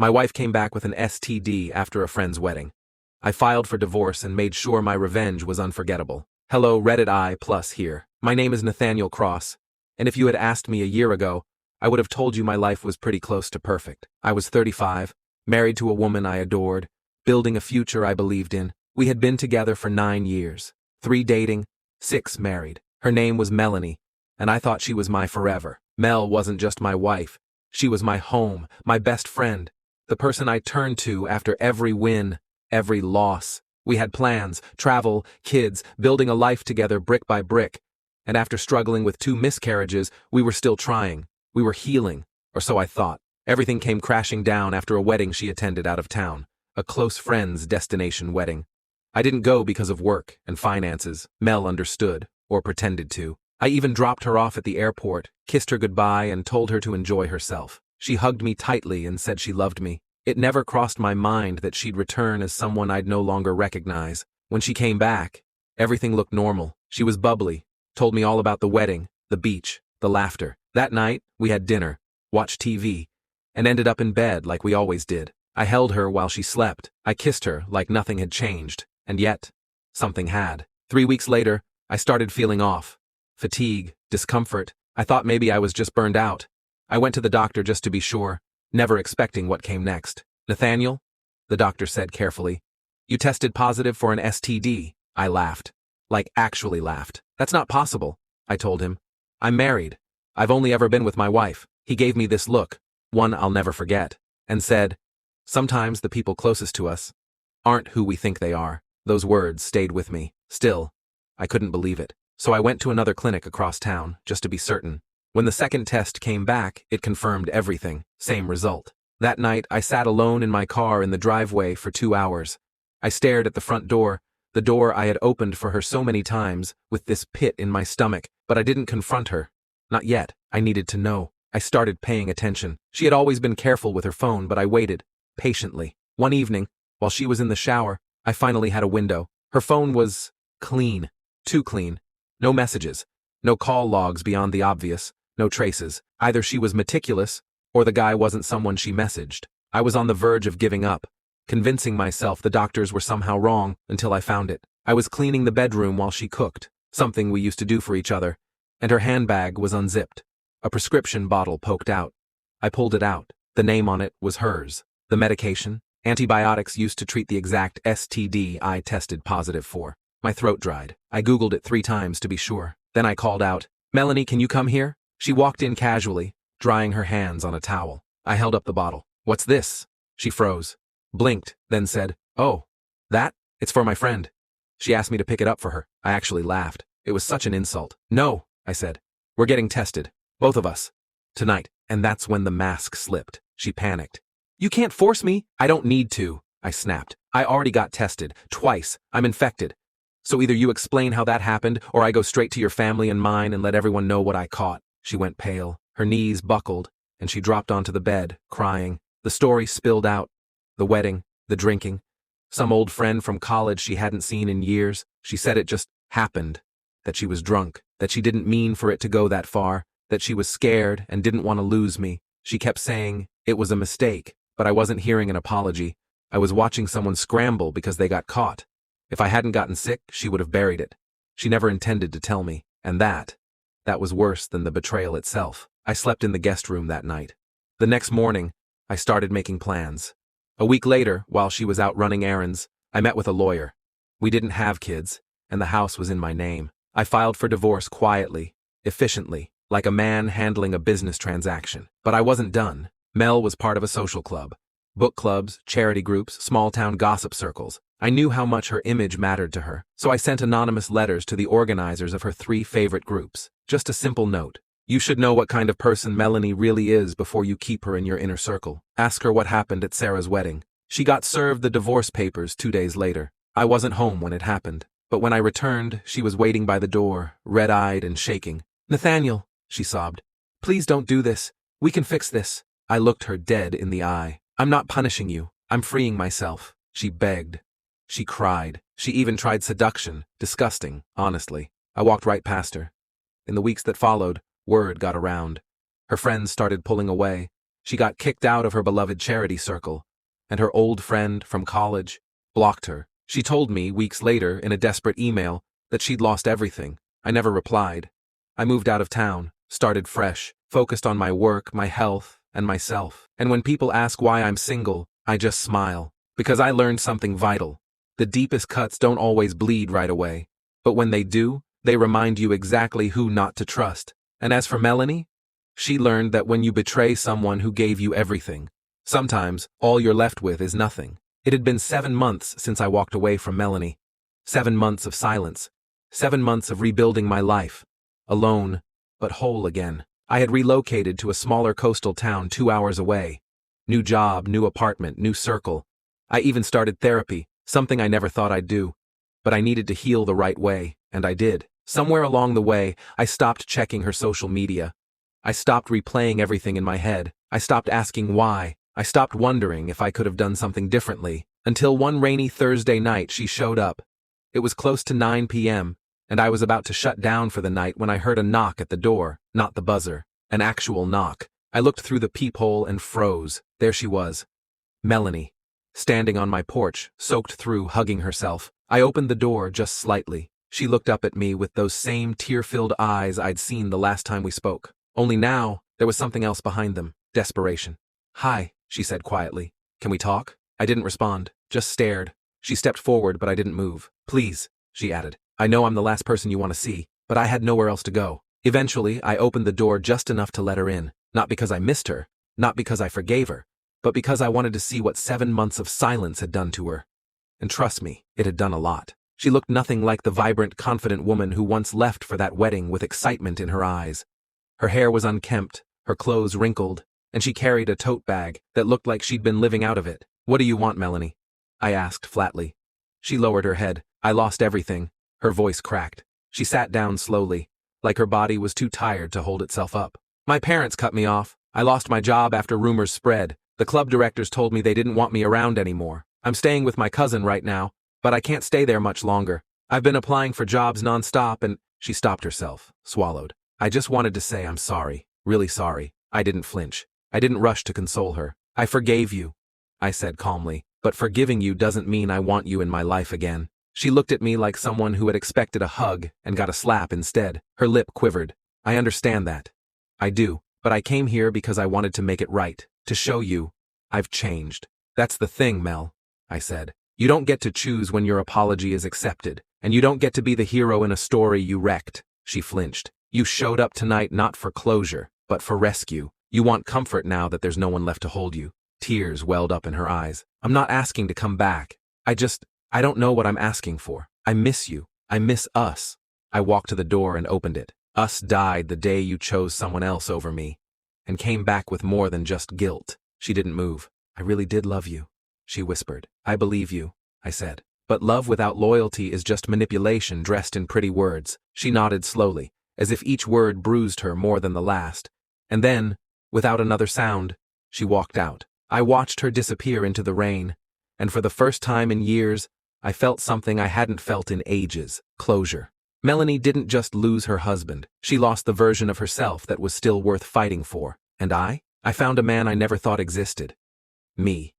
My wife came back with an STD after a friend's wedding. I filed for divorce and made sure my revenge was unforgettable. Hello, Reddit I+ here. My name is Nathaniel Cross, and if you had asked me a year ago, I would have told you my life was pretty close to perfect. I was 35, married to a woman I adored, building a future I believed in. We had been together for 9 years, 3 dating, 6 married. Her name was Melanie, and I thought she was my forever. Mel wasn't just my wife. She was my home, my best friend, the person I turned to after every win, every loss. We had plans, travel, kids, building a life together brick by brick. And after struggling with 2 miscarriages, we were still trying. We were healing, or so I thought. Everything came crashing down after a wedding she attended out of town, a close friend's destination wedding. I didn't go because of work and finances. Mel understood, or pretended to. I even dropped her off at the airport, kissed her goodbye, and told her to enjoy herself. She hugged me tightly and said she loved me. It never crossed my mind that she'd return as someone I'd no longer recognize. When she came back, everything looked normal. She was bubbly, told me all about the wedding, the beach, the laughter. That night, we had dinner, watched TV, and ended up in bed like we always did. I held her while she slept. I kissed her like nothing had changed, and yet, something had. 3 weeks later, I started feeling off. Fatigue, discomfort. I thought maybe I was just burned out. I went to the doctor just to be sure, never expecting what came next. Nathaniel, the doctor said carefully, you tested positive for an STD. I laughed. Like actually laughed. That's not possible, I told him. I'm married. I've only ever been with my wife. He gave me this look, one I'll never forget, and said, sometimes the people closest to us aren't who we think they are. Those words stayed with me. Still, I couldn't believe it. So I went to another clinic across town, just to be certain. When the second test came back, it confirmed everything. Same result. That night, I sat alone in my car in the driveway for 2 hours. I stared at the front door, the door I had opened for her so many times, with this pit in my stomach, but I didn't confront her. Not yet. I needed to know. I started paying attention. She had always been careful with her phone, but I waited, patiently. One evening, while she was in the shower, I finally had a window. Her phone was clean. Too clean. No messages. No call logs beyond the obvious. No traces. Either she was meticulous, or the guy wasn't someone she messaged. I was on the verge of giving up, convincing myself the doctors were somehow wrong, until I found it. I was cleaning the bedroom while she cooked, something we used to do for each other, and her handbag was unzipped. A prescription bottle poked out. I pulled it out. The name on it was hers. The medication, antibiotics used to treat the exact STD I tested positive for. My throat dried. I Googled it 3 times to be sure. Then I called out, Melanie, can you come here? She walked in casually, drying her hands on a towel. I held up the bottle. What's this? She froze, blinked, then said, oh, that? It's for my friend. She asked me to pick it up for her. I actually laughed. It was such an insult. No, I said. We're getting tested. Both of us. Tonight. And that's when the mask slipped. She panicked. You can't force me. I don't need to, I snapped. I already got tested. Twice. I'm infected. So either you explain how that happened, or I go straight to your family and mine and let everyone know what I caught. She went pale. Her knees buckled, and she dropped onto the bed, crying. The story spilled out. The wedding, the drinking. Some old friend from college she hadn't seen in years. She said it just happened. That she was drunk. That she didn't mean for it to go that far. That she was scared and didn't want to lose me. She kept saying it was a mistake, but I wasn't hearing an apology. I was watching someone scramble because they got caught. If I hadn't gotten sick, she would have buried it. She never intended to tell me, and that was worse than the betrayal itself. I slept in the guest room that night. The next morning, I started making plans. A week later, while she was out running errands, I met with a lawyer. We didn't have kids, and the house was in my name. I filed for divorce quietly, efficiently, like a man handling a business transaction. But I wasn't done. Mel was part of a social club. Book clubs, charity groups, small-town gossip circles. I knew how much her image mattered to her, so I sent anonymous letters to the organizers of her 3 favorite groups. Just a simple note. You should know what kind of person Melanie really is before you keep her in your inner circle. Ask her what happened at Sarah's wedding. She got served the divorce papers 2 days later. I wasn't home when it happened, but when I returned, she was waiting by the door, red-eyed and shaking. Nathaniel, she sobbed. Please don't do this. We can fix this. I looked her dead in the eye. I'm not punishing you. I'm freeing myself. She begged. She cried. She even tried seduction. Disgusting, honestly. I walked right past her. In the weeks that followed, word got around. Her friends started pulling away. She got kicked out of her beloved charity circle, and her old friend from college blocked her. She told me weeks later in a desperate email that she'd lost everything. I never replied. I moved out of town, started fresh, focused on my work, my health, and myself. And when people ask why I'm single, I just smile. Because I learned something vital. The deepest cuts don't always bleed right away. But when they do, they remind you exactly who not to trust. And as for Melanie, she learned that when you betray someone who gave you everything, sometimes all you're left with is nothing. It had been 7 months since I walked away from Melanie. 7 months of silence. 7 months of rebuilding my life. Alone, but whole again. I had relocated to a smaller coastal town 2 hours away. New job, new apartment, new circle. I even started therapy, something I never thought I'd do. But I needed to heal the right way, and I did. Somewhere along the way, I stopped checking her social media. I stopped replaying everything in my head. I stopped asking why. I stopped wondering if I could have done something differently. Until one rainy Thursday night she showed up. It was close to 9 p.m., and I was about to shut down for the night when I heard a knock at the door, not the buzzer. An actual knock. I looked through the peephole and froze. There she was. Melanie. Standing on my porch, soaked through, hugging herself. I opened the door just slightly. She looked up at me with those same tear-filled eyes I'd seen the last time we spoke. Only now, there was something else behind them. Desperation. "Hi," she said quietly. "Can we talk?" I didn't respond, just stared. She stepped forward, but I didn't move. "Please," she added. "I know I'm the last person you want to see, but I had nowhere else to go." Eventually, I opened the door just enough to let her in. Not because I missed her, not because I forgave her, but because I wanted to see what 7 months of silence had done to her. And trust me, it had done a lot. She looked nothing like the vibrant, confident woman who once left for that wedding with excitement in her eyes. Her hair was unkempt, her clothes wrinkled, and she carried a tote bag that looked like she'd been living out of it. "What do you want, Melanie?" I asked flatly. She lowered her head. "I lost everything." Her voice cracked. She sat down slowly, like her body was too tired to hold itself up. "My parents cut me off. I lost my job after rumors spread. The club directors told me they didn't want me around anymore. I'm staying with my cousin right now, but I can't stay there much longer. I've been applying for jobs nonstop and—" She stopped herself, swallowed. I just wanted to say I'm sorry, really sorry. I didn't flinch. I didn't rush to console her. "I forgave you," I said calmly, "but forgiving you doesn't mean I want you in my life again." She looked at me like someone who had expected a hug and got a slap instead. Her lip quivered. "I understand that. I do, but I came here because I wanted to make it right, to show you I've changed." "That's the thing, Mel," I said. "You don't get to choose when your apology is accepted, and you don't get to be the hero in a story you wrecked." She flinched. "You showed up tonight not for closure, but for rescue. You want comfort now that there's no one left to hold you." Tears welled up in her eyes. "I'm not asking to come back. I don't know what I'm asking for. I miss you. I miss us." I walked to the door and opened it. "Us died the day you chose someone else over me, and came back with more than just guilt." She didn't move. "I really did love you," she whispered. "I believe you," I said. "But love without loyalty is just manipulation dressed in pretty words." She nodded slowly, as if each word bruised her more than the last. And then, without another sound, she walked out. I watched her disappear into the rain, and for the first time in years, I felt something I hadn't felt in ages: closure. Melanie didn't just lose her husband. She lost the version of herself that was still worth fighting for. And I found a man I never thought existed. Me.